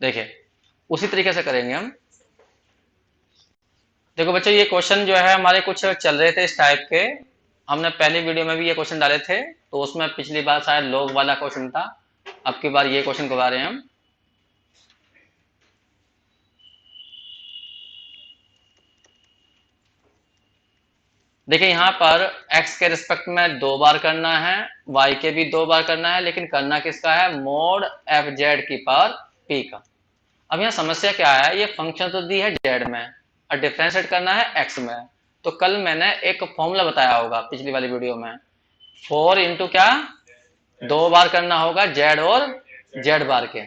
देखिए उसी तरीके से करेंगे हम। देखो बच्चों, ये क्वेश्चन जो है हमारे कुछ चल रहे थे इस टाइप के। हमने पहली वीडियो में भी ये क्वेश्चन डाले थे, तो उसमें पिछली बार शायद लॉग वाला क्वेश्चन था। अब की बार ये क्वेश्चन करवा रहे हैं हम। देखिए यहाँ पर x के रिस्पेक्ट में 2 बार करना है, y के भी 2 बार करना है, लेकिन करना किसका है? मोड एफ जेड की पावर p का। अब यहाँ समस्या क्या है, ये फंक्शन तो दी है z में और डिफरेंशिएट करना है x में। तो कल मैंने एक फॉर्मूला बताया होगा पिछली वाली वीडियो में, 4 इंटू क्या, 2 बार करना होगा z और z बार के,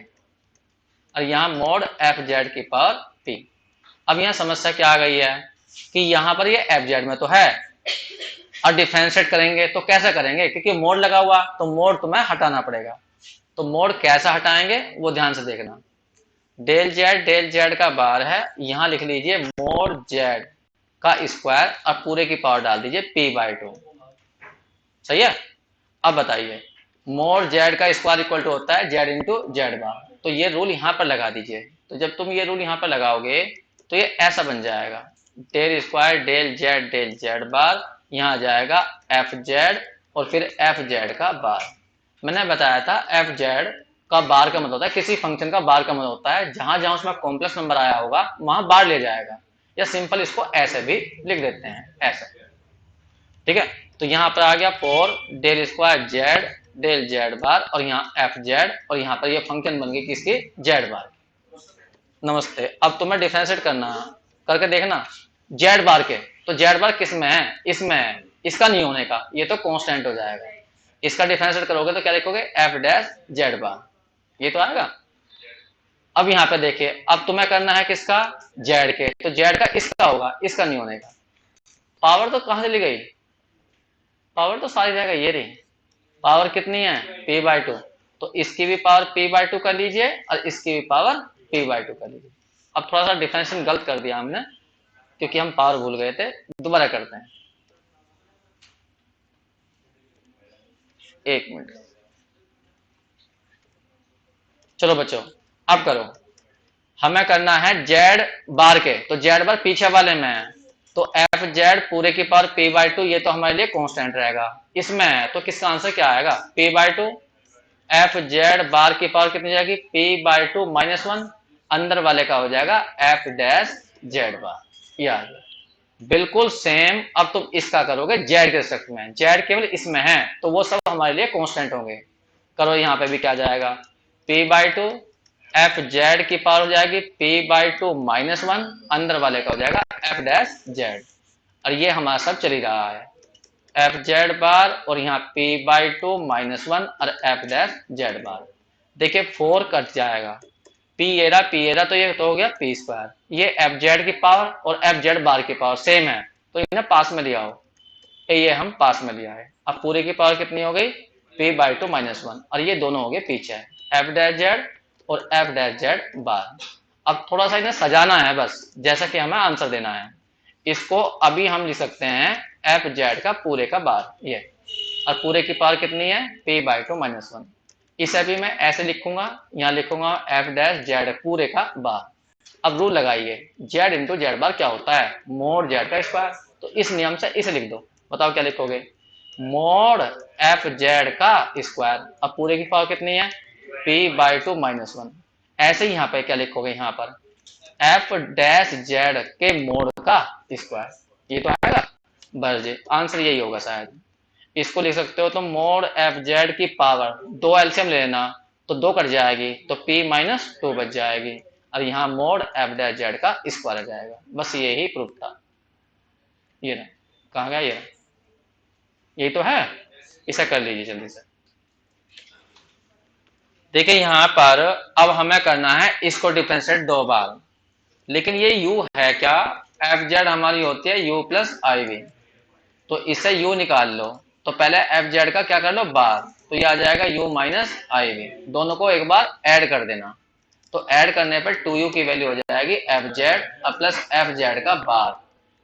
और यहाँ मोड एफ जेड की पावर p। अब यहाँ समस्या क्या आ गई है कि यहाँ पर ये एफ जेड में तो है, और डिफरेंशिएट करेंगे तो कैसे करेंगे, क्योंकि मोड लगा हुआ तो मोड तुम्हें हटाना पड़ेगा। तो मोड कैसा हटाएंगे वो ध्यान से देखना। डेल जेड का बार है, यहां लिख लीजिए मोड जेड का स्क्वायर और पूरे की पावर डाल दीजिए p/2। सही है। अब बताइए, मोड जेड का स्क्वायर इक्वल टू होता है जेड इंटू जेड बार। तो ये रूल यहां पर लगा दीजिए। तो जब तुम ये रूल यहां पर लगाओगे तो ये ऐसा बन जाएगा, डेल स्क्वायर डेल जेड बार, यहाँ आ जाएगा एफ जेड और फिर एफ जेड का बार। मैंने बताया था एफ जेड का बार का मतलब होता है, किसी फंक्शन का बार का मतलब होता है जहां जहां उसमें कॉम्प्लेक्स नंबर आया होगा वहां बार ले जाएगा, या सिंपल इसको ऐसे भी लिख देते हैं, ऐसे। ठीक है। तो यहाँ पर आ गया 4 del square z del z bar, और यहाँ एफ जेड, और यहाँ पर ये फंक्शन बन गई किसकी? जेड बार। नमस्ते। अब तुम्हें डिफरेंशिएट करना, करके देखना जेड बार के। तो जेड बार किस में है? इसमें है, इसका नहीं होने का, ये तो कांस्टेंट हो जाएगा। इसका डिफरेंशिएट करोगे तो क्या लिखोगे? एफ डैश जेड बार, ये तो आएगा। अब यहाँ पे देखिए, अब तुम्हें करना है किसका? जेड के। तो जेड का इसका होगा, इसका नहीं होने का। पावर तो कहां चली गई? पावर तो सारी जगह ये रही। पावर कितनी है? p/2। तो इसकी भी पावर p/2 कर लीजिए और इसकी भी पावर p/2 कर लीजिए। अब थोड़ा सा डिफरेंशिएशन गलत कर दिया हमने, क्योंकि हम पावर भूल गए थे। दोबारा करते हैं, एक मिनट। चलो बच्चों, अब करो। हमें करना है जेड बार के, तो जेड बार पीछे वाले में है, तो एफ जेड पूरे की पावर p/2, ये तो हमारे लिए कांस्टेंट रहेगा। इसमें है तो किसका आंसर क्या आएगा? p/2। एफ जेड बार की पावर कितनी जाएगी? p/2 -1, अंदर वाले का हो जाएगा एफ डैश जेड बार। यार बिल्कुल सेम। अब तुम इसका करोगे जेड के रिस्पेक्ट में, जेड केवल इसमें है तो वो सब हमारे लिए कांस्टेंट होंगे। करो, यहाँ पे भी क्या जाएगा? p/2 एफ जेड की पावर हो जाएगी p/2 -1, अंदर वाले का हो जाएगा एफ डैश जेड, और ये हमारा सब चल ही रहा है एफ जेड बार, और यहाँ p/2 -1 और एफ डैश जेड बार। देखिए 4 कट जाएगा, पी एरा तो ये तो हो गया p²। ये एफ जेड की पावर और एफ जेड बार की पावर सेम है, तो इन्हें पास में लिया हो, ये हम पास में लिया है। अब पूरे की पावर कितनी हो गई? p/2 -1, और ये दोनों हो गए पीछे, एफ डैश जेड और एफ डैश जेड बार। अब थोड़ा सा इन्हें सजाना है बस, जैसा कि हमें आंसर देना है। इसको अभी हम लिख सकते हैं एफ जेड का पूरे का बार, ये, और पूरे की पावर कितनी है? p/2 -1। इसे भी मैं ऐसे लिखूंगा, यहाँ लिखूंगा एफ डैश जेड पूरे का बार। अब रूल लगाइए, जेड इंटू जेड बार क्या होता है? मोड जेड का स्क्वायर। तो इस नियम से इसे लिख दो। बताओ क्या लिखोगे? मोड एफ जेड का स्क्वायर, अब पूरे की पावर कितनी है? p/2 -1। ऐसे ही यहाँ पे क्या लिखोगे? यहाँ पर एफ डैश जेड के मोड का स्क्वायर, ये तो आएगा। बस जी, आंसर यही होगा शायद। इसको लिख सकते हो तो मोड एफ जेड की पावर, 2 एलसीएम ले लेना, तो 2 कट जाएगी तो p-2 बच जाएगी, और यहाँ मोड एफ डैश जेड का स्क्वायर आ जाएगा। बस यही प्रूफ था। ये ना, कहाँ गया ये? यही तो है। इसे कर लीजिए जल्दी से। देखिए यहाँ पर अब हमें करना है इसको डिफरेंशिएट 2 बार, लेकिन ये u है क्या? एफ जेड हमारी होती है u प्लस आई वी, तो इससे u निकाल लो। तो पहले एफ जेड का क्या कर लो? बार, तो ये आ जाएगा u माइनस आई वी, दोनों को एक बार ऐड कर देना। तो ऐड करने पर 2u की वैल्यू हो जाएगी F Z plus F Z का बार,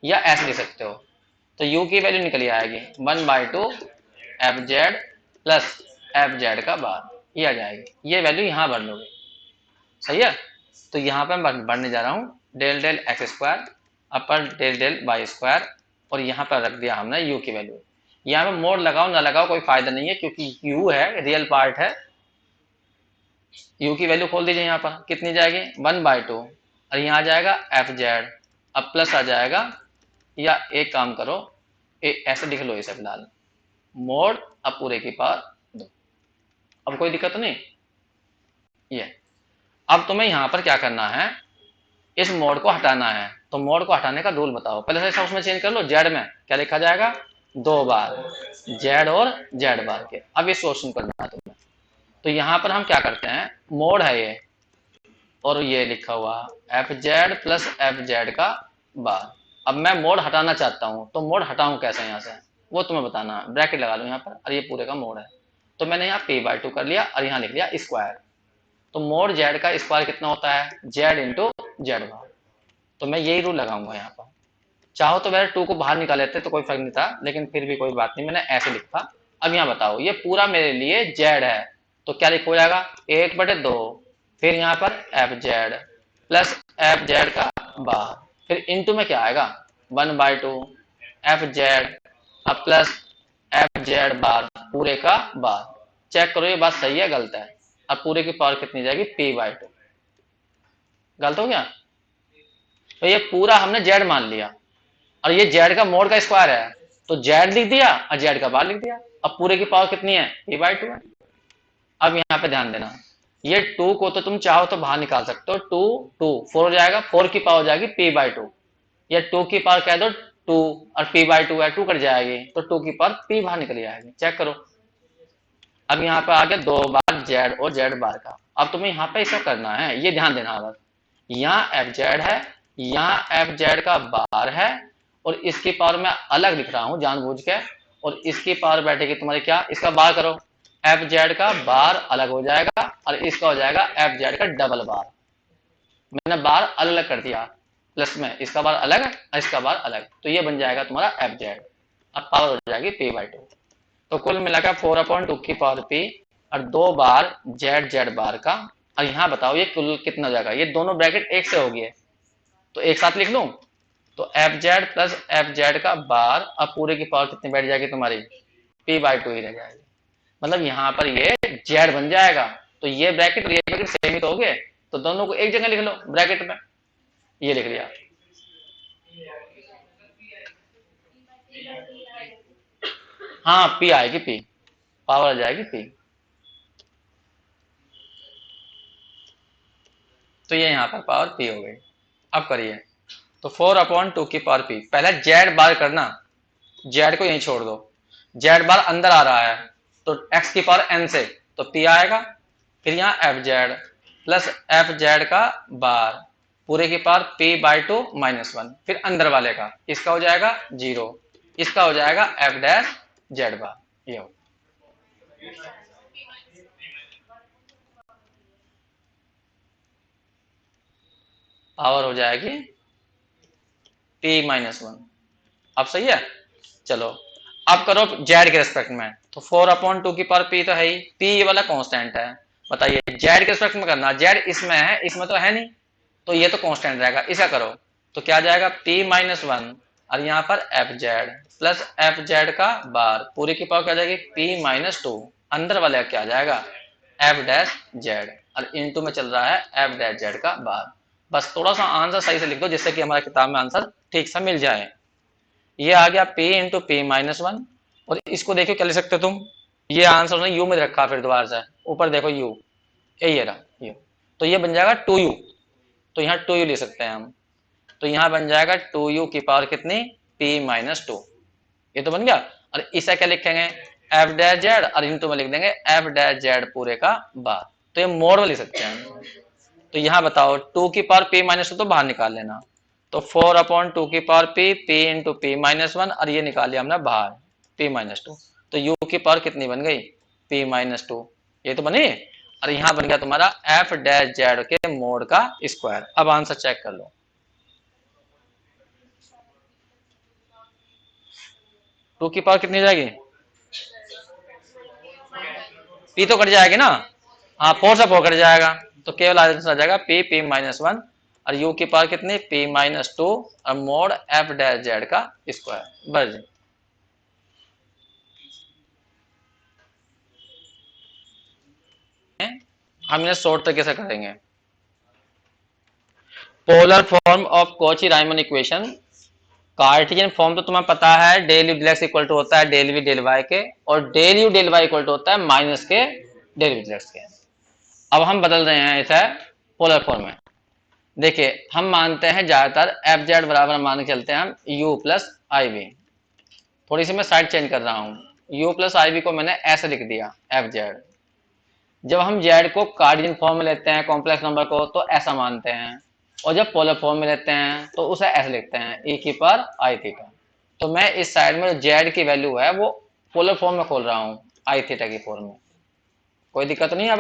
या ऐसे लिख सकते हो। तो u की वैल्यू निकल आएगी 1/2 F Z plus F Z का बार, ये आ जाएगी। ये वैल्यू यहाँ भर लोगे। सही है। तो यहाँ पे मैं बढ़ने जा रहा हूँ डेल डेल एक्स स्क्वायर अपर डेल डेल वाई स्क्वायर, और यहाँ पर रख दिया हमने यू की वैल्यू। यहाँ पे मोड लगाओ ना लगाओ कोई फायदा नहीं है, क्योंकि यू है रियल पार्ट है। यू की वैल्यू खोल दीजिए, यहाँ पर कितनी जाएगी 1/2, और यहाँ आ जाएगा एफ जेड। अब प्लस आ जाएगा, या एक काम करो ऐसे लिख लो इसे फिलहाल, मोड अब पूरे की पावर 2। अब कोई दिक्कत तो नहीं। ये अब तुम्हें यहाँ पर क्या करना है, इस मोड को हटाना है। तो मोड को हटाने का रूल बताओ। पहले से उसमें चेंज कर लो, जेड में क्या लिखा जाएगा 2 बार जेड और जेड बार के। अब ये सोल्यूशन करना है तुम्हें। तो यहाँ पर हम क्या करते हैं, मोड है ये, और ये लिखा हुआ F Z plus F Z का बार। अब मैं मोड हटाना चाहता हूँ, तो मोड हटाऊं कैसे यहाँ से, वो तुम्हें बताना। ब्रैकेट लगा लो यहाँ पर, और ये पूरे का मोड है। तो मैंने यहाँ p/2 कर लिया, और यहाँ लिख लिया स्क्वायर। तो मोड जेड का स्क्वायर कितना होता है, जेड इंटू जेड बार। तो मैं यही रूल लगाऊंगा यहाँ पर। चाहो तो वैसे 2 को बाहर निकाल लेते तो कोई फर्क नहीं था, लेकिन फिर भी कोई बात नहीं, मैंने ऐसे लिखा। अब यहाँ बताओ, ये पूरा मेरे लिए जेड है, तो क्या लिखा जाएगा 1/2, फिर यहाँ पर F Z plus F Z का बार, फिर इनटू में क्या आएगा 1/2 एफ जेड अब प्लस एफ जेड बार पूरे का बार। चेक करो ये बात सही है गलत है। अब पूरे की पावर कितनी जाएगी p/2। गलत हो गया। तो ये पूरा हमने जेड मान लिया, और ये जेड का मोड का स्क्वायर है, तो जेड लिख दिया और जेड का बार लिख दिया। अब पूरे की पावर कितनी है p/2 है। अब यहाँ पे ध्यान देना, ये 2 को तो तुम चाहो तो बाहर निकाल सकते हो, 4 हो जाएगा, 4 की पावर हो जाएगी p/2, या 2 की पावर कह दो 2 और p/2 है 2 कट जाएगी, तो 2 की पावर p बाहर निकल जाएगी। चेक करो। अब यहाँ पे आ गया 2 बार जेड और जेड बार का। अब तुम्हें यहाँ पे ऐसा करना है, ये ध्यान देना बस, यहाँ एफ जेड है, यहाँ एफ जेड का बार है, और इसकी पावर मैं अलग लिख रहा हूँ जानबूझ के, और इसकी पावर बैठेगी तुम्हारी क्या, इसका बार करो, एफ जेड का बार अलग हो जाएगा, और इसका हो जाएगा एफ जेड का डबल बार। मैंने बार अलग अलग कर दिया, प्लस में इसका बार अलग और इसका बार अलग, तो ये बन जाएगा तुम्हारा एफ जेड। अब पावर हो जाएगी p/2। तो कुल मिलाकर 4/2 की पावर p, और 2 बार जेड जेड बार का। और यहाँ बताओ ये कुल कितना हो जाएगा, ये दोनों ब्रैकेट एक से हो गए, तो एक साथ लिख लूं, तो F Z plus F Z का बार, अब पूरे की पावर कितनी बैठ जाएगी तुम्हारी p/2 ही रह जाएगी। मतलब यहाँ पर ये जेड बन जाएगा। तो ये ब्रैकेट और ये ब्रैकेट सेम ही तो हो गए, तो दोनों को एक जगह लिख लो ब्रैकेट में, ये लिख लिया। हाँ p आएगी, p पावर आ जाएगी p। तो ये यहाँ पर पावर p हो गई। अब करिए, तो 4/2 की पावर p, पहले जेड बार करना, जेड को यहीं छोड़ दो, जेड बार अंदर आ रहा है, तो x की पावर n से, तो p आएगा, फिर यहाँ F Z plus F Z का बार पूरे की पावर p/2 -1, फिर अंदर वाले का, इसका हो जाएगा 0, इसका हो जाएगा एफ डैश जेड बार। ये हो पावर हो जाएगी p-1। अब सही है। चलो अब करो जेड के रिस्पेक्ट में, तो 4/2 की पावर p तो है ही, p ये वाला कांस्टेंट है। बताइए जेड के रिस्पेक्ट में करना, जेड इसमें है, इसमें तो है नहीं, तो ये तो कांस्टेंट रहेगा, इसे करो तो क्या जाएगा p-1, और यहाँ पर F Z plus F Z का बार पूरी की पावर क्या जाएगी p-2, अंदर वाले क्या जाएगा एफ डैश जेड, और इनटू में चल रहा है एफ डैश जेड का बार। बस थोड़ा सा आंसर सही से लिख दो, जिससे कि हमारे किताब में आंसर ठीक से मिल जाए। ये आ गया p इंटू p-1, और इसको देखो क्या लिख सकते हो तुम, ये आंसर ने यू में रखा, फिर दोबारा से ऊपर देखो यू, ये रहा यू, तो ये बन जाएगा 2u, तो यहाँ 2u लिख सकते हैं हम। तो यहाँ बन जाएगा 2u की पावर कितनी p-2, ये तो बन गया। और इसे क्या लिखेंगे एफ डैश जेड, और इंटू में लिख देंगे एफ डैश जेड पूरे का बार, तो ये मोड में लिख सकते हैं। तो यहाँ बताओ 2 की पावर p-2 तो बाहर निकाल लेना, तो 4/2 की पावर p इंटू p-1, और ये निकाल लिया हमने बाहर p-2, तो u की पावर कितनी बन गई p-2, ये तो बनी। और यहाँ बन गया तुम्हारा एफ डैश जेड के मोड का स्क्वायर। अब आंसर चेक कर लो, 2 की पावर कितनी जाएगी, p तो कट जाएगी ना, हाँ 4 से 4 कट जाएगा, तो केवल आंसर आ जाएगा p p माइनस वन और u की पावर कितनी p माइनस टू और मोड f डैश जेड का स्क्वायर वर्ज। हम इन्हें शॉर्ट तरीके से करेंगे। Polar form of Cauchy Riemann equation, Cartesian form तो तुम्हें पता है del u del x equal to होता है डेल वी डेल वाई के और del u del y equal to होता है माइनस के डेल वी डेल एक्स के। अब हम बदल रहे हैं इसे पोलर फॉर्म में। देखिए हम मानते हैं ज्यादातर एफ जेड बराबर मान के चलते हैं हम यू प्लस आई वी। थोड़ी सी मैं साइड चेंज कर रहा हूँ, यू प्लस आई वी को मैंने ऐसे लिख दिया एफ जेड। जब हम जेड को कार्टेशियन फॉर्म में लेते हैं कॉम्प्लेक्स नंबर को तो ऐसा मानते हैं और जब पोलर फॉर्म में लेते हैं तो उसे ऐसे लिखते हैं e की पावर आई थीटा। तो मैं इस साइड में जेड की वैल्यू है वो पोलर फॉर्म में खोल रहा हूँ आई थीटा की फॉर्म में, कोई दिक्कत नहीं है।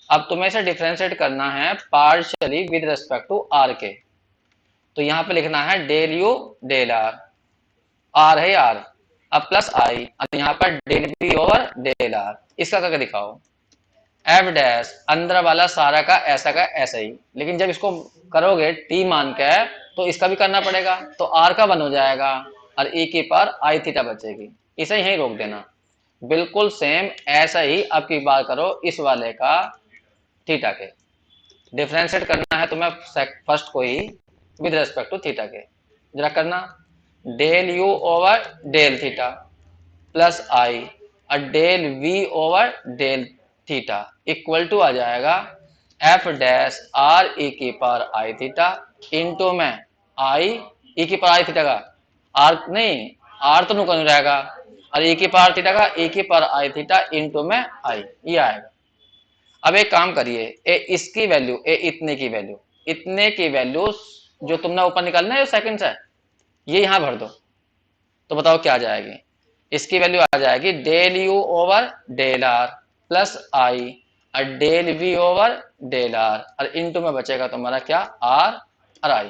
अब तुम्हें इसे डिफरेंशिएट करना है partially with respect to r के। तो यहाँ पे लिखना है del u del r, r है आर, अब प्लस आई और यहाँ पर del b over del r. इसका करके दिखाओ एफ डैश अंदर वाला सारा का ऐसा ही, लेकिन जब इसको करोगे टी मान के तो इसका भी करना पड़ेगा तो आर का वन हो जाएगा और ई की पावर आई थीटा बचेगी। इसे यहीं रोक देना, बिल्कुल सेम ऐसा ही अब की बार करो इस वाले का थीटा के। डिफरेंशिएट करना है तुम्हें फर्स्ट को ही विद रिस्पेक्ट टू थीटा के। जरा करना del u over del theta plus i और del v over del theta equal to आ जाएगा एफ डैश आर ई की पावर आई थीटा इंटू में आई ई की पावर आई थीटा का आर नहीं आर तो नुकसान रहेगा और ई की पावर थीटा का ई की पावर आई थीटा इंटू में आई, ये आएगा। अब एक काम करिए ए इसकी वैल्यू ए इतने की वैल्यू जो तुमने ऊपर निकालना है सेकंड है ये यहां भर दो तो बताओ क्या आ जाएगी। इसकी वैल्यू आ जाएगी del u over del r plus i और del v over del r और इनटू में बचेगा तुम्हारा क्या आर और आई।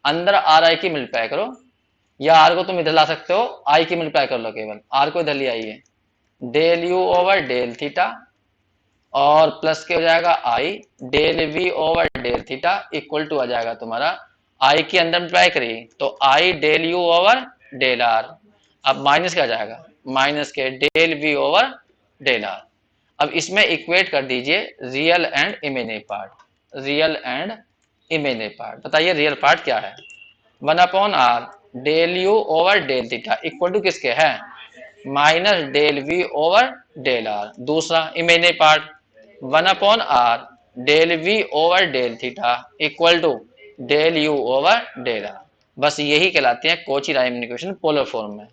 अंदर आर आई की मल्टीप्लाई करो या आर को तुम इधर ला सकते हो आई की मल्टीप्लाई कर लो, केवल आर को इधर ले आइए del u over del theta और प्लस के हो जाएगा i del v over del theta equal to आ जाएगा तुम्हारा आई के अंदर मल्टीप्लाई करिए तो i del u over del r, अब माइनस क्या जाएगा माइनस के del v over del r. अब इसमें इक्वेट कर दीजिए real and imaginary part, real and imaginary part. बताइए रियल पार्ट क्या है, one upon r del u over del theta equal to किसके है minus del v over del r. दूसरा imaginary part one upon r del v over del theta equal to del u over del r. बस यही कहलाते हैं Cauchy Riemann equation polar form में।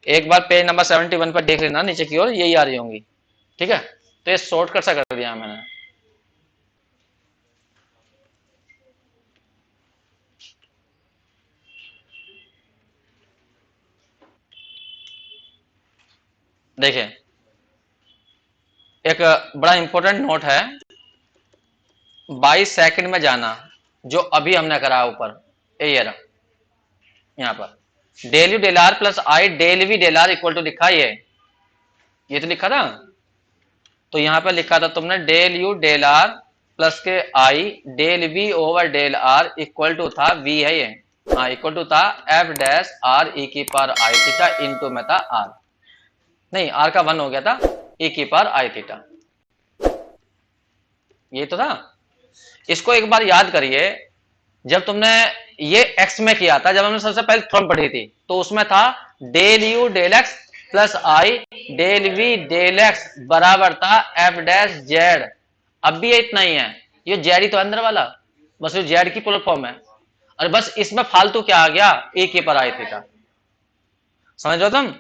एक बार page number 71 पर देख लेना नीचे की ओर यही आ रही होंगी, ठीक है। तो ये शॉर्टकट सा कर दिया मैंने। देखिए एक बड़ा इंपॉर्टेंट नोट है 22 सेकंड में जाना जो अभी हमने करा ऊपर ये रहा यहाँ पर del u del r plus i del v del r equal to लिखा ये तो लिखा था। तो यहाँ पर लिखा था तुमने del u del r plus के i del v over del r equal to था वी है ये, हाँ इक्वल टू था एफ डैश आर ई की पावर आई थीटा इंटू में था आर, नहीं आर का वन हो गया था ई की पावर आई थीटा, ये तो था। इसको एक बार याद करिए जब तुमने ये एक्स में किया था, जब हमने सबसे पहले फॉर्म पढ़ी थी तो उसमें था del u del x plus i del v del x बराबर था एफ डैश जेड। अब भी ये इतना ही है, ये जेड ही तो अंदर वाला, बस ये जेड की पोलर फॉर्म है और बस इसमें फालतू क्या आ गया ए की पावर आई थीटा। समझ रहे हो तुम,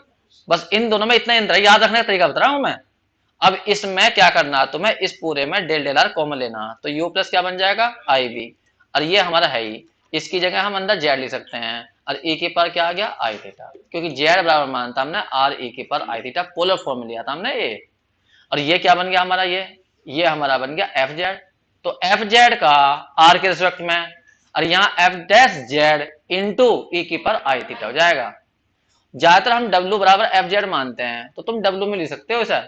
बस इन दोनों में इतना ही अंतर है, याद रखने का तरीका बता रहा हूं मैं। अब इसमें क्या करना तुम्हें इस पूरे में डेल डेल आर कॉमन लेना तो यू प्लस क्या बन जाएगा आई वी और ये हमारा है ही, इसकी जगह हम अंदर जेड लिख सकते हैं और ए के पावर क्या आ गया आई थीटा, क्योंकि जेड बराबर मानता हमने आर ए के पावर आई थीटा पोलर फॉर्म में लिया था हमने ए। और ये क्या बन गया हमारा ये हमारा बन गया एफ जेड। तो एफ जेड का आर के रिस्पेक्ट में और यहाँ एफ डैश जेड इंटू ई की पावर आई थीटा हो जाएगा। ज्यादातर हम डब्ल्यू बराबर एफ जेड मानते हैं तो तुम डब्ल्यू में लिख सकते हो सर।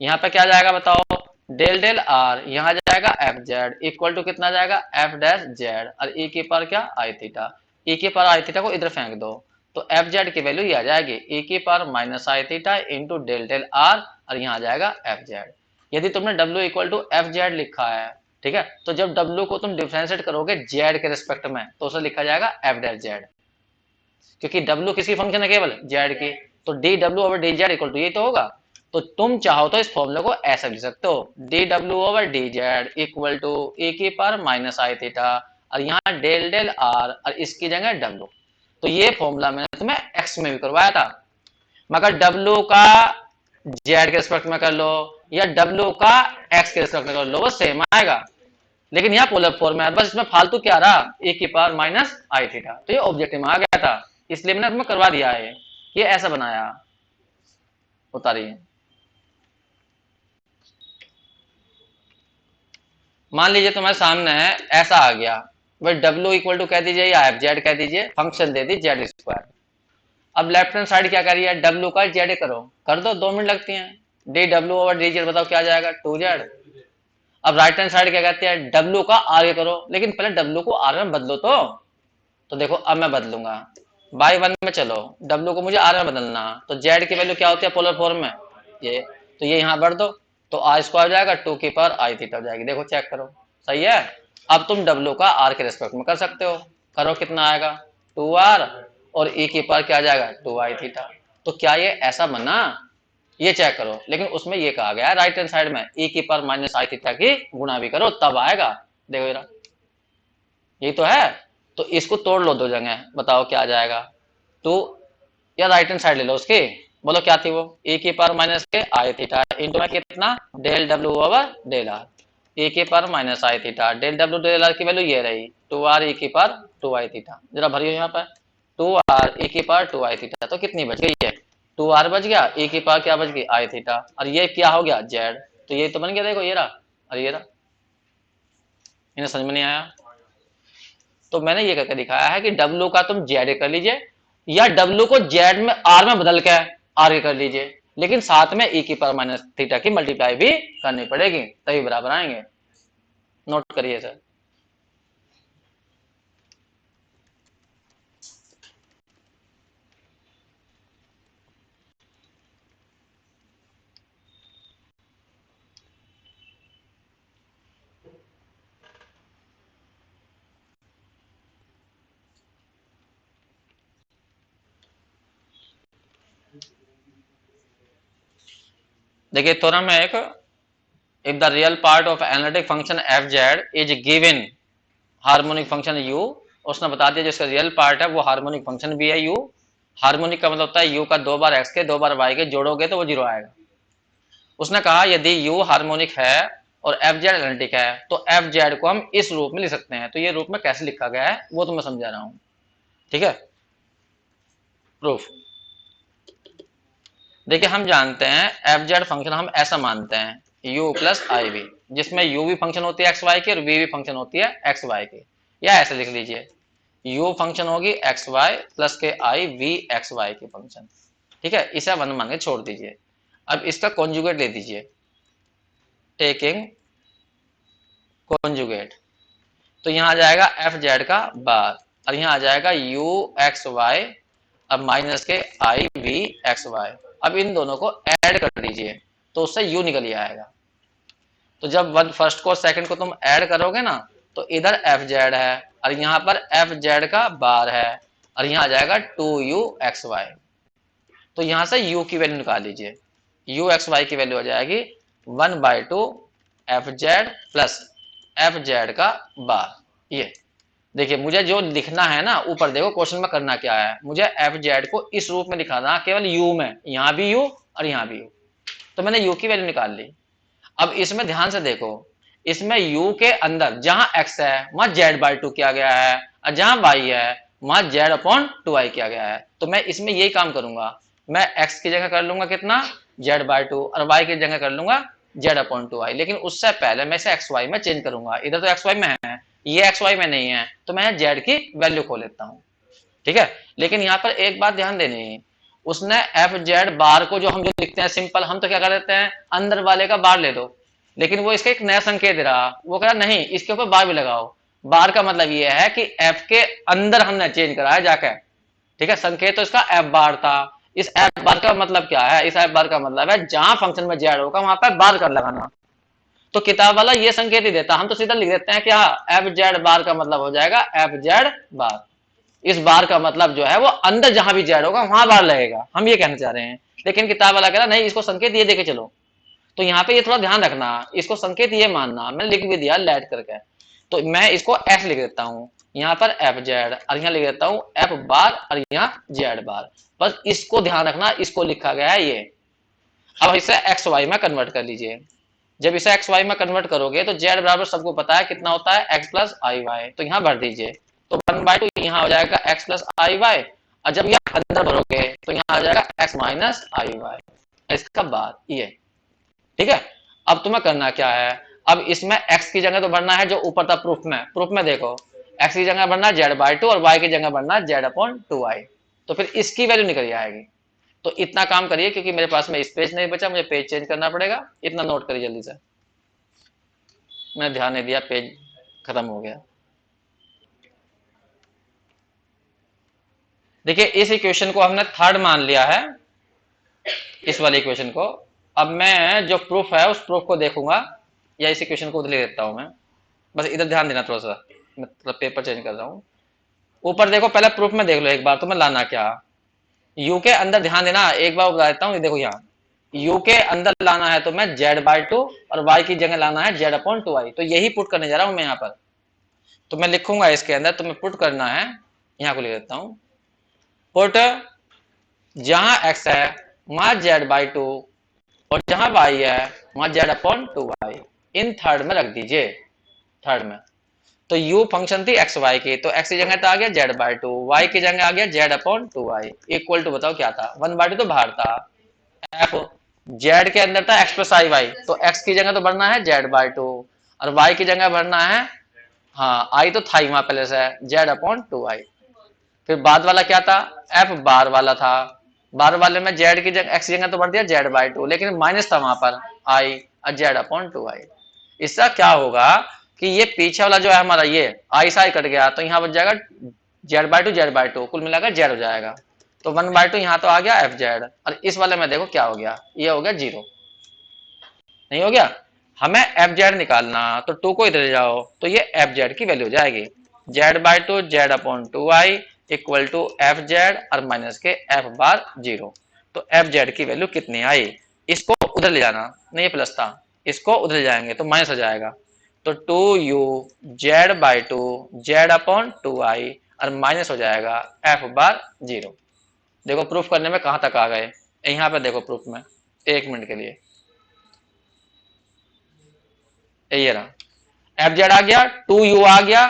यहाँ पे क्या जाएगा बताओ डेल डेल आर यहाँ जाएगा एफ जेड इक्वल टू कितना जाएगा एफ डैश जेड और ई के पावर क्या आई थीटा। ई के पावर आई थीटा को इधर फेंक दो तो एफ जेड की वैल्यू ये आ जाएगी ई के power minus i theta into del del r और यहाँ आ जाएगा एफ जेड। यदि तुमने डब्ल्यू इक्वल टू एफ जेड लिखा है, ठीक है, तो जब डब्ल्यू को तुम डिफरेंशिएट करोगे जेड के रिस्पेक्ट में तो उसे लिखा जाएगा एफ डैश जेड, क्योंकि डब्ल्यू किसकी फंक्शन है केवल जेड की, तो डी डब्ल्यू over d z equal to ये तो होगा। तो तुम चाहो तो इस फॉर्मूले को ऐसा लिख सकते हो डी डब्ल्यू over d z equal to e की पावर माइनस आई थीटा और यहाँ डेल डेल आर और इसकी जगह डब्ल्यू। तो ये फॉर्मूला मैंने तुम्हें एक्स में भी करवाया था, मगर डब्ल्यू का जेड के रिस्पेक्ट में कर लो या डब्ल्यू का एक्स के रिस्पेक्ट में कर लो वो सेम आएगा, लेकिन यहाँ पोलर फॉर्म में है, बस इसमें फालतू क्या रहा ए की पावर माइनस आई थीटा, तो ये ऑब्जेक्टिव में आ गया था इसलिए मैंने तुम्हें करवा दिया है, ये ऐसा बनाया उतारिए। मान लीजिए तुम्हारे सामने है ऐसा आ गया, वही डब्ल्यू इक्वल टू कह दीजिए या एफ जेड कह दीजिए, function they the Z square. अब लेफ्ट हैंड साइड क्या करिए डब्ल्यू का जेड करो, कर दो 2 मिनट लगती हैं, डी डब्ल्यू ओवर डी जेड बताओ क्या जाएगा 2z। अब राइट हैंड साइड क्या कहते हैं डब्ल्यू का आर करो, लेकिन पहले डब्ल्यू को आर में बदलो तो देखो अब मैं बदलूंगा बाई वन में, चलो डब्ल्यू को मुझे आर में बदलना, तो जेड की वैल्यू क्या होती है पोलर फॉर्म में ये, तो ये यहाँ बढ़ दो तो आर स्क्वायर जाएगा 2 की पावर आई थीटा हो जाएगी, देखो चेक करो सही है। अब तुम डब्ल्यू का आर के रिस्पेक्ट में कर सकते हो, करो कितना आएगा 2r और ई की पावर क्या जाएगा 2 आई थीटा। तो क्या ये ऐसा बना, ये चेक करो, लेकिन उसमें ये कहा गया है राइट हैंड साइड में ई की पावर माइनस आई थीटा की गुणा भी करो तब आएगा, देखो जरा यही तो है। तो इसको तोड़ लो 2 जगह, बताओ क्या आ जाएगा 2 या राइट हैंड साइड ले लो उसकी, बोलो क्या थी वो ए की पावर माइनस के आई थीटा इंटू में कितना डेल डब्ल्यू ओवर डेल आर, ए की power minus i theta del डब्ल्यू डेल आर की वैल्यू ये रही 2r e की पावर 2 आई थीटा, जरा भरियो यहाँ पर 2r e की पावर 2 आई थीटा, तो कितनी बच गई है 2r बच गया, e की पावर क्या बच गई आई थीटा और ये क्या हो गया जेड, तो ये तो बन गया देखो ये रहा और ये रहा, इन्हें समझ में नहीं आया। तो मैंने ये करके दिखाया है कि डब्ल्यू का तुम जेड कर लीजिए या डब्ल्यू को जेड में आर में बदल के आर कर लीजिए, लेकिन साथ में ई की पावर माइनस थीटा की मल्टीप्लाई भी करनी पड़ेगी तभी बराबर आएंगे, नोट करिए सर। देखिए थ्योरम है एक, if the real part of analytic function fz is given harmonic function u, उसने बता दिया जो इसका रियल पार्ट है वो हार्मोनिक फंक्शन भी है u, हार्मोनिक का मतलब होता है u का 2 बार x के 2 बार y के जोड़ोगे तो वो 0 आएगा। उसने कहा यदि u हार्मोनिक है और एफ जेड एनालिटिक है तो एफ जेड को हम इस रूप में लिख सकते हैं, तो ये रूप में कैसे लिखा गया है वो तो मैं समझा रहा हूं, ठीक है। प्रूफ देखिए हम जानते हैं एफ जेड फंक्शन हम ऐसा मानते हैं u प्लस आई वी, जिसमें u भी फंक्शन होती है एक्स वाई की और v भी फंक्शन होती है एक्स वाई की, या ऐसे लिख लीजिए u फंक्शन होगी एक्स वाई प्लस के आई वी एक्स वाई की फंक्शन, ठीक है, इसे वन मान के छोड़ दीजिए। अब इसका कॉन्जुगेट ले दीजिए, टेकिंग कॉन्जुगेट, तो यहाँ आ जाएगा एफ जेड का बार और यहाँ आ जाएगा u एक्स वाई अब माइनस के आई वी एक्स वाई, अब इन दोनों को ऐड कर दीजिए तो उससे u निकल ही आएगा। तो जब वन फर्स्ट को सेकंड को तुम ऐड करोगे ना तो इधर एफ जेड है और यहाँ पर एफ जेड का बार है और यहाँ आ जाएगा 2u एक्स वाई, तो यहाँ से u की वैल्यू निकाल लीजिए, u एक्स वाई की वैल्यू आ जाएगी 1/2 F Z plus F Z का बार। ये देखिए मुझे जो लिखना है ना ऊपर देखो क्वेश्चन में करना क्या है, मुझे एफ जेड को इस रूप में लिखाना केवल u में, यहाँ भी u और यहाँ भी u, तो मैंने u की वैल्यू निकाल ली। अब इसमें ध्यान से देखो, इसमें u के अंदर जहां x है वहां z/2 किया गया है और जहां y है वहां z/2i किया गया है, तो मैं इसमें यही काम करूंगा, मैं x की जगह कर लूंगा कितना z/2 और y की जगह कर लूंगा z/2i, लेकिन उससे पहले मैं इसे xy में चेंज करूंगा, इधर तो xy में है ये xy में नहीं है तो मैं z की वैल्यू खो लेता हूं, ठीक है। लेकिन यहाँ पर एक बात ध्यान देनी है, उसने एफ जेड बार को जो हम जो लिखते हैं सिंपल, हम तो क्या कर देते हैं अंदर वाले का बार ले दो, लेकिन वो इसका एक नया संकेत दे रहा, वो कह रहा नहीं इसके ऊपर बार भी लगाओ। बार का मतलब ये है कि एफ के अंदर हमने चेंज करा है जाकर, ठीक है। संकेत तो इसका एफ बार था। इस एफ बार का मतलब क्या है, इस एफ बार का मतलब है जहां फंक्शन में जेड होगा वहां पर बार कर लगाना। तो किताब वाला ये संकेत ही देता, हम तो सीधा लिख देते हैं कि हाँ एफ जेड बार का मतलब हो जाएगा एफ जेड बार। इस बार का मतलब जो है वो अंदर जहां भी जेड होगा वहां बार लगेगा, हम ये कहना चाह रहे हैं। लेकिन किताब वाला कह रहा नहीं इसको संकेत ये देके चलो। तो यहाँ पे ये थोड़ा ध्यान रखना, इसको संकेत ये मानना, मैंने लिख भी दिया लेट करके। तो मैं इसको एफ लिख देता हूँ, यहाँ पर एफ जेड, और यहाँ लिख देता हूँ एफ बार और यहाँ जेड बार। बस इसको ध्यान रखना, इसको लिखा गया है ये। अब इसे एक्स वाई में कन्वर्ट कर लीजिए। जब इसे एक्स वाई में कन्वर्ट करोगे तो जेड बराबर सबको पता है कितना होता है, एक्स प्लस आई वाई। तो यहाँ भर दीजिए, तो 1/2 यहाँ हो जाएगा एक्स प्लस आई वाई। और जब यह अंदर भरोगे तो यहाँ आ जाएगा एक्स माइनस आई वाई, इसका बार ये, ठीक है। अब तुम्हें करना क्या है, अब इसमें x की जगह तो भरना है जो ऊपर था प्रूफ में। प्रूफ में देखो x की जगह भरना z/2 और y की जगह भरना z/2i। तो फिर इसकी वैल्यू निकल जाएगी। तो इतना काम करिए क्योंकि मेरे पास में स्पेस नहीं बचा, मुझे पेज चेंज करना पड़ेगा। इतना नोट करिए जल्दी से, मैंने ध्यान नहीं दिया, पेज खत्म हो गया। देखिए इस इक्वेशन को हमने थर्ड मान लिया है, इस वाले इक्वेशन को। अब मैं जो प्रूफ है उस प्रूफ को देखूंगा, या इस इक्वेशन को उधर ले देता हूं मैं। बस इधर ध्यान देना थोड़ा सा, मतलब पेपर चेंज कर रहा हूं। ऊपर देखो, पहले प्रूफ में देख लो एक बार, तो मैं लाना क्या u के अंदर, ध्यान देना एक बार बता देता हूँ। ये देखो यहाँ u के अंदर लाना है तो मैं z/2 और y की जगह लाना है z/2i। तो यही पुट करने जा रहा हूं मैं यहाँ पर। तो मैं लिखूंगा इसके अंदर, तो मैं पुट करना है, यहाँ को लिख देता हूं। पुट जहां x है वहां z/2 और जहां y है वहां z/2i इन थर्ड में रख दीजिए, थर्ड में। तो u फंक्शन थी एक्स वाई की, तो x की जगह तो आ गया z/2, y की जगह आ गया z/2i, इक्वल टू बताओ क्या था, 1/2 तो बाहर था। f z के अंदर था x प्लस आई वाई, तो x की जगह तो भरना है z/2 और y की जगह भरना है, हाँ आई तो था ही वहां पहले से, z/2i। फिर बाद वाला क्या था, f बार वाला था। बार वाले में z की जगह x की जगह तो भर दिया z/2, लेकिन माइनस था वहां पर i और z/2i। इसका क्या होगा कि ये पीछे वाला जो है हमारा ये आई से आई कट गया, तो यहाँ बच जाएगा z/2 कुल मिलाकर z हो जाएगा। तो 1/2 यहाँ तो आ गया एफ जेड, और इस वाले में देखो क्या हो गया, ये हो गया 0, नहीं हो गया। हमें एफ जेड निकालना, तो 2 को इधर ले जाओ तो ये एफ जेड की वैल्यू हो जाएगी z/2 z/2i equal to f z और माइनस के एफ बार 0। तो एफ जेड की वैल्यू कितनी आई, इसको उधर ले जाना, नहीं ये प्लस था, इसको उधर ले जाएंगे तो माइनस हो जाएगा। तो 2u z/2 z/2i और माइनस हो जाएगा एफ बार 0। देखो प्रूफ करने में कहां तक आ गए, यहां पे देखो प्रूफ में, 1 मिनट के लिए ये रहा, एफ जेड आ गया, 2u आ गया,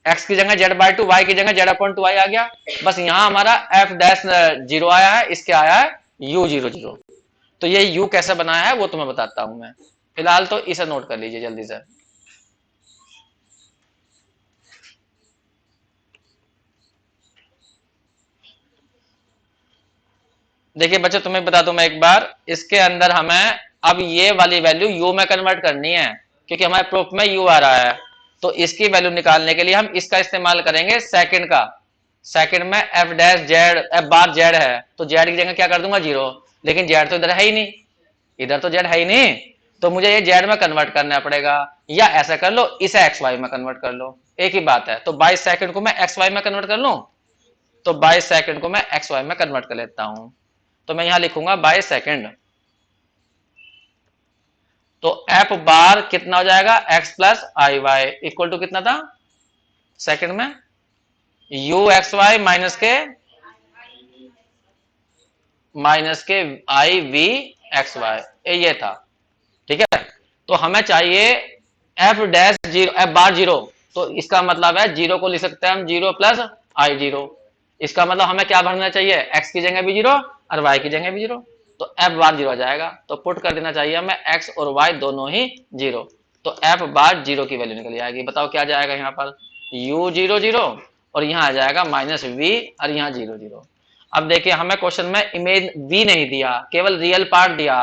x की जगह z/2, y की जगह z/2i आ गया। बस यहां हमारा f डैश 0 आया है, इसके आया है u 0। तो ये u कैसे बनाया है वो तुम्हें बताता हूं मैं, फिलहाल तो इसे नोट कर लीजिए जल्दी से। देखिए बच्चों तुम्हें बता दूं मैं एक बार, इसके अंदर हमें अब ये वाली वैल्यू u में कन्वर्ट करनी है, क्योंकि हमारे प्रूफ में u आ रहा है। तो इसकी वैल्यू निकालने के लिए हम इसका इस्तेमाल करेंगे सेकंड का। सेकंड में F dash Z, F bar Z है तो जेड की जगह क्या कर दूंगा 0, लेकिन जेड तो इधर है ही नहीं, इधर तो जेड है ही नहीं, तो मुझे ये जेड में कन्वर्ट करना पड़ेगा। या ऐसा कर लो, इसे एक्स वाई में कन्वर्ट कर लो, एक ही बात है। तो 22 सेकंड को मैं एक्स वाई में कन्वर्ट कर लूं, तो 22 सेकंड को मैं एक्स वाई में कन्वर्ट कर लेता हूं। तो मैं यहां लिखूंगा 22 सेकंड। तो एफ बार कितना हो जाएगा, x plus i y equal to कितना था सेकंड में, यू एक्स वाई माइनस के आई वी एक्स वाई, ये था, ठीक है। तो हमें चाहिए एफ डैश 0, एफ बार 0, तो इसका मतलब है 0 को लिख सकते हैं हम 0 प्लस आई 0। इसका मतलब हमें क्या भरना चाहिए, x की जगह भी 0 और y की जगह भी 0, तो एफ बार 0 आ जाएगा। तो पुट कर देना चाहिए हमें x और y दोनों ही 0, तो एफ बार 0 की वैल्यू निकल जाएगी। बताओ क्या जाएगा यहाँ पर, u 0 0 और यहाँ आ जाएगा माइनस v और यहाँ 0 0। अब देखिए हमें क्वेश्चन में इमेज v नहीं दिया, केवल रियल पार्ट दिया,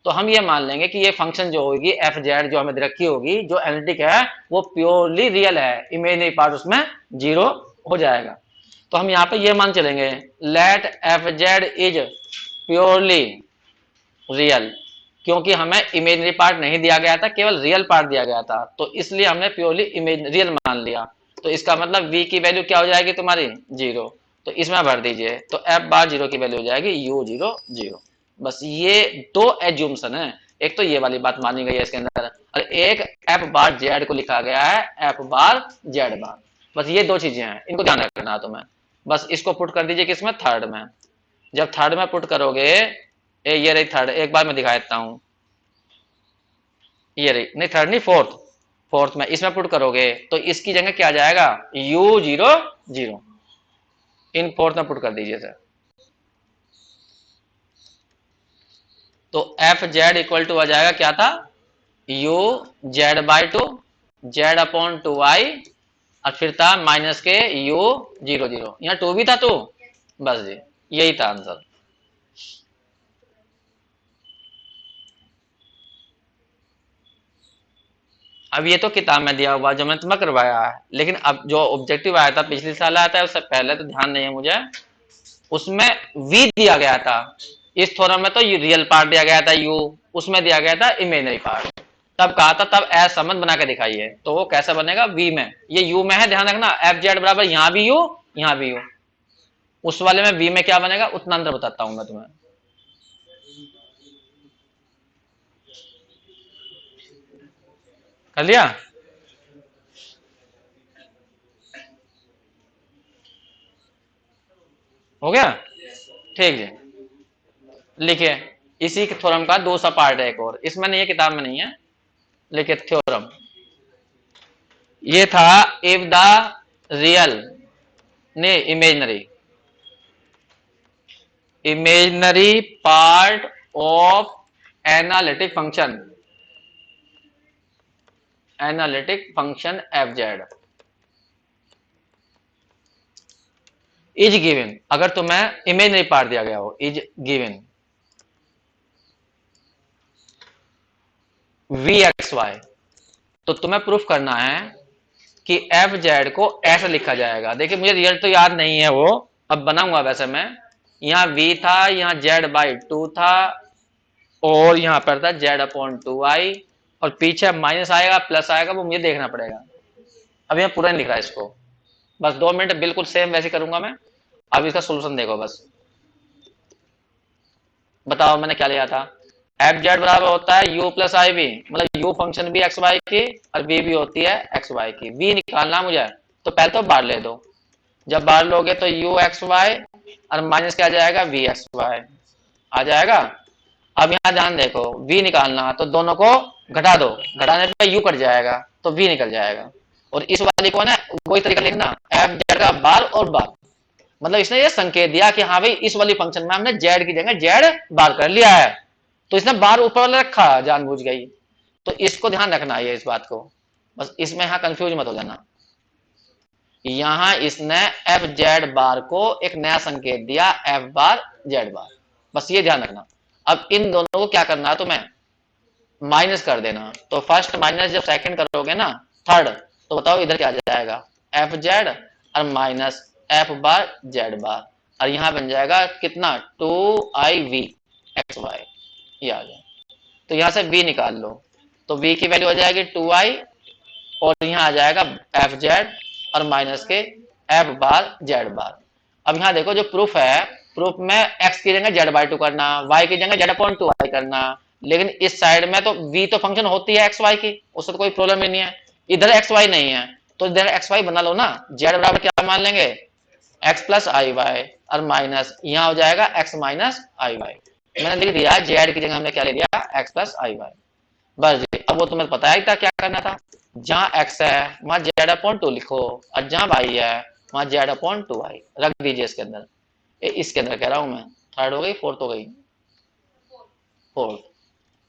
तो हम ये मान लेंगे कि ये फंक्शन जो होगी एफ जेड जो हमें दे रखी होगी, जो एनालिटिक है वो प्योरली रियल है, इमेजिनरी पार्ट उसमें जीरो हो जाएगा। तो हम यहाँ पे ये मान चलेंगे let f z is purely real, क्योंकि हमें इमेजिनरी पार्ट नहीं दिया गया था, केवल रियल पार्ट दिया गया था, तो इसलिए हमने प्योरली रियल मान लिया। तो इसका मतलब v की वैल्यू क्या हो जाएगी तुम्हारी जीरो, तो इसमें भर दीजिए, तो एफ बार जीरो की वैल्यू हो जाएगी यू जीरो जीरो। बस ये दो एज्यूमशन है, एक तो ये वाली बात मानी गई है इसके अंदर, और एक एफ बार जेड को लिखा गया है एफ बार जेड बार। बस ये दो चीजें हैं, इनको ध्यान रखना है तुम्हें। बस इसको पुट कर दीजिए किसमें, थर्ड में। जब थर्ड में पुट करोगे, ये रही थर्ड, एक बार मैं दिखा देता हूं, ये रही, नहीं थर्ड नहीं, फोर्थ, फोर्थ में इसमें पुट करोगे तो इसकी जगह क्या आ जाएगा, u जीरो जीरो, इन फोर्थ में पुट कर दीजिए सर। तो एफ जेड इक्वल टू आ जाएगा क्या था, u z by two, z upon two i, और फिर था माइनस के u जीरो जीरो, यहाँ टू भी था तो बस जी यही था आंसर। अब ये तो किताब में दिया हुआ जो मैंने तुम्हें करवाया है, लेकिन अब जो ऑब्जेक्टिव आया था पिछले साल आया था, उससे पहले तो ध्यान नहीं है मुझे, उसमें v दिया गया था, इस थ्योरम में तो रियल पार्ट दिया गया था u, उसमें दिया गया था इमेजिनरी पार्ट। तब कहा था तब एस संबंध बना के दिखाइए, तो वो कैसे बनेगा, v में, ये u में है, ध्यान रखना, एफ जेड बराबर यहाँ भी u यहाँ भी u, उस वाले में v में क्या बनेगा उतना अंदर बताता हूं मैं तुम्हें। कर लिया, हो गया, ठीक जी। लिखिए, इसी थ्योरम का दूसरा पार्ट है एक और, इसमें नहीं है, किताब में नहीं है, लिखिए थ्योरम। ये था इफ द रियल ने imaginary part of analytic function f z is given, अगर तुम्हें इमेजिनरी पार्ट दिया गया हो, is given v x y, तो तुम्हें प्रूफ करना है कि एफ जेड को ऐसे लिखा जाएगा। देखिए मुझे रिजल्ट तो याद नहीं है वो, अब बनाऊंगा वैसे मैं, यहाँ v था, यहाँ जेड बाई टू था, और यहाँ पर था जेड अपॉन टू आई, और पीछे माइनस आएगा प्लस आएगा, वो मुझे देखना पड़ेगा। अब यहाँ पूरा नहीं लिख रहा इसको, बस 2 मिनट बिल्कुल सेम वैसे करूंगा मैं। अब इसका सोल्यूशन देखो बस, बताओ मैंने क्या लिया था, एफ जेड बराबर होता है u प्लस आई वी, मतलब u फंक्शन भी एक्स वाई की और v भी होती है एक्स वाई की, v निकालना मुझे, तो पहले तो बाहर ले दो, जब बाहर लोगे तो u एक्स वाई और माइनस क्या आ जाएगा v एक्स वाई आ जाएगा। अब यहाँ ध्यान देखो, v निकालना तो दोनों को घटा दो, घटाने पे u कट जाएगा तो v निकल जाएगा, और इस वाली को ना वही तरीका लिखना, एफ जेड का बार और बार, मतलब इसने ये संकेत दिया कि हाँ भाई इस वाली फंक्शन में हमने जेड की जगह जेड बार कर लिया है, तो इसने बार ऊपर वाला रखा जानबूझ गई, तो इसको ध्यान रखना है इस बात को, बस इसमें यहाँ कंफ्यूज मत हो जाना। यहां इसने एफ जेड बार को एक नया संकेत दिया, एफ बार जेड बार, बस ये ध्यान रखना। अब इन दोनों को क्या करना है तुम्हें, माइनस कर देना, तो फर्स्ट माइनस जब सेकंड करोगे ना थर्ड, तो बताओ इधर क्या आ जाएगा, एफ जेड और minus f bar z bar, और यहां बन जाएगा कितना, two i v x y, ये आ गया। तो यहां से v निकाल लो, तो v की वैल्यू आ जाएगी टू आई, और यहां आ जाएगा एफ जेड और माइनस के एफ बार जेड बार। अब यहां देखो जो प्रूफ है, प्रूफ में x की जगह जेड बाई टू करना, y की जगह जेड अपॉन टू आई करना, लेकिन इस साइड में तो v तो फंक्शन होती है एक्स वाई की, उससे तो कोई प्रॉब्लम ही नहीं है, इधर एक्स वाई नहीं है, तो इधर एक्स वाई बना लो ना, जेड बराबर क्या मान लेंगे, एक्स प्लस आई वाई, और माइनस यहाँ हो जाएगा एक्स माइनस आई वाई, मैंने लिख दिया जेड की जगह हमने क्या ले लिया, एक्स प्लस आई वाई, बस जी। अब वो तुम्हें पता ही था क्या करना था, जहां x है वहां जेड अपॉन टू लिखो, और जहां y है वहां जेड अपॉन टू आई रख दीजिए इसके अंदर, इसके अंदर कह रहा हूं मैं, थर्ड हो गई फोर्थ हो गई, फोर्थ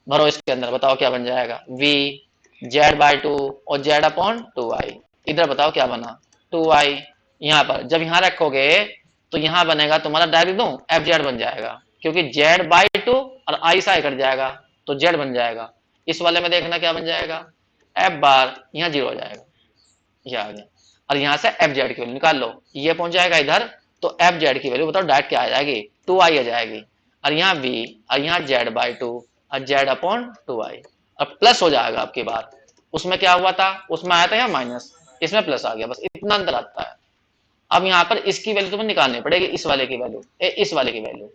भरो इसके अंदर, बताओ क्या बन जाएगा, v जेड बाई टू और जेड अपॉन टू आई, इधर बताओ क्या बना, टू आई, यहाँ पर जब यहाँ रखोगे तो यहाँ बनेगा तुम्हारा डायरेक्ट दो एफ जेड बन जाएगा, क्योंकि जेड बाई टू और आई से आई कट जाएगा, तो जेड बन जाएगा। इस वाले में देखना क्या बन जाएगा, एफ बार, यहाँ 0 हो जाएगा, ये आ गया। और यहाँ से एफ जेड की वैल्यू निकाल लो, ये पहुंच जाएगा इधर, तो एफ जेड की वैल्यू बताओ डायरेक्ट क्या आ जाएगी, 2i आ जाएगी। और यहाँ v, और यहाँ जेड बाई 2, और जेड अपॉन 2i। अब प्लस हो जाएगा आपकी बात, उसमें क्या हुआ था, उसमें आया था यहाँ माइनस, इसमें प्लस आ गया, बस इतना अंतर आता है। अब यहाँ पर इसकी वैल्यू तुम्हें निकालनी पड़ेगी, इस वाले की वैल्यू, इस वाले की वैल्यू।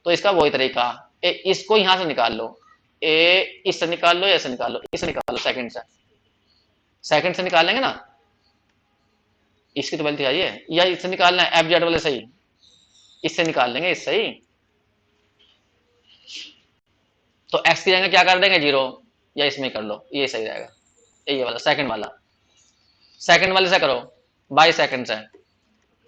तो इसका वही तरीका, इसको यहाँ से निकाल लो, इससे निकाल लो, ऐसे निकाल लो, इससे निकाल लो, सेकंड से निकालेंगे ना, इसकी तो वैल्यू चाहिए, या इससे निकालना है एफ जेड वाले सही, इससे निकाल लेंगे, इससे ही। तो एक्स की जगह क्या कर देंगे 0, या इसमें कर लो, ये सही रहेगा, ये वाला सेकंड वाले से करो, बाई सेकंड से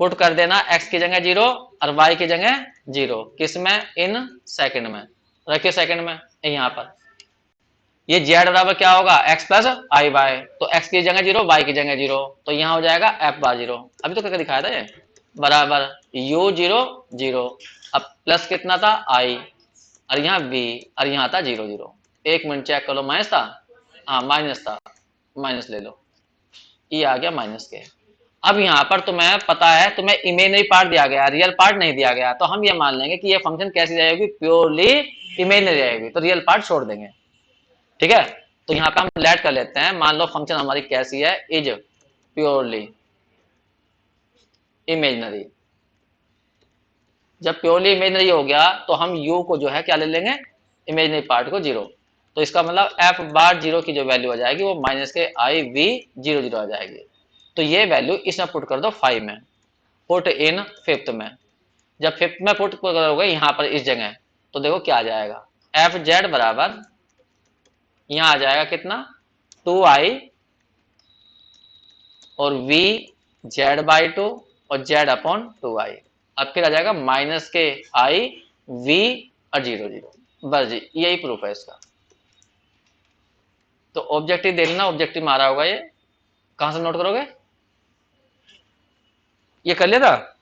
पुट कर देना, एक्स की जगह 0 और वाई की जगह 0, किस में, इन सेकंड में, रखिए सेकंड में, यहाँ पर ये जेड बराबर क्या होगा, एक्स प्लस आई बाय, तो एक्स की जगह 0, वाई की जगह 0, तो यहाँ हो जाएगा एफ बार 0, अभी तो करके दिखाया था ये, बराबर यू 0 0, अब प्लस कितना था आई, और यहाँ v, और यहाँ था 0 0, एक मिनट चेक कर लो, माइनस था, हाँ माइनस था, माइनस ले लो, ये आ गया माइनस के। अब यहाँ पर तुम्हें पता है, तुम्हें इमेजनरी पार्ट दिया गया, रियल पार्ट नहीं दिया गया, तो हम ये मान लेंगे कि ये फंक्शन कैसी रहेगी, प्योरली इमेजनरी रहेगी, तो रियल पार्ट छोड़ देंगे, ठीक है। तो यहाँ पे हम लेट कर लेते हैं, मान लो फंक्शन हमारी कैसी है, इज प्योरली इमेजनरी। जब प्योरली इमेजनरी हो गया तो हम u को जो है क्या ले लेंगे, इमेजनरी पार्ट को 0, तो इसका मतलब f बार 0 की जो वैल्यू आ जाएगी वो माइनस के आई वी 0 0 आ जाएगी। तो ये वैल्यू इसमें पुट कर दो 5 में, पुट इन फिफ्थ में। जब फिफ्थ में पुट करोगे यहाँ पर इस जगह, तो देखो क्या आ जाएगा, एफ जेड बराबर यहाँ आ जाएगा कितना, 2i और v जेड बाई 2 और जेड अपॉन 2i। अब फिर आ जाएगा माइनस के आई वी और 0 0, बस जी यही प्रूफ है इसका। तो ऑब्जेक्टिव देख लेना, ऑब्जेक्टिव में आ रहा होगा ये, कहां से नोट करोगे, ये कर लिया था।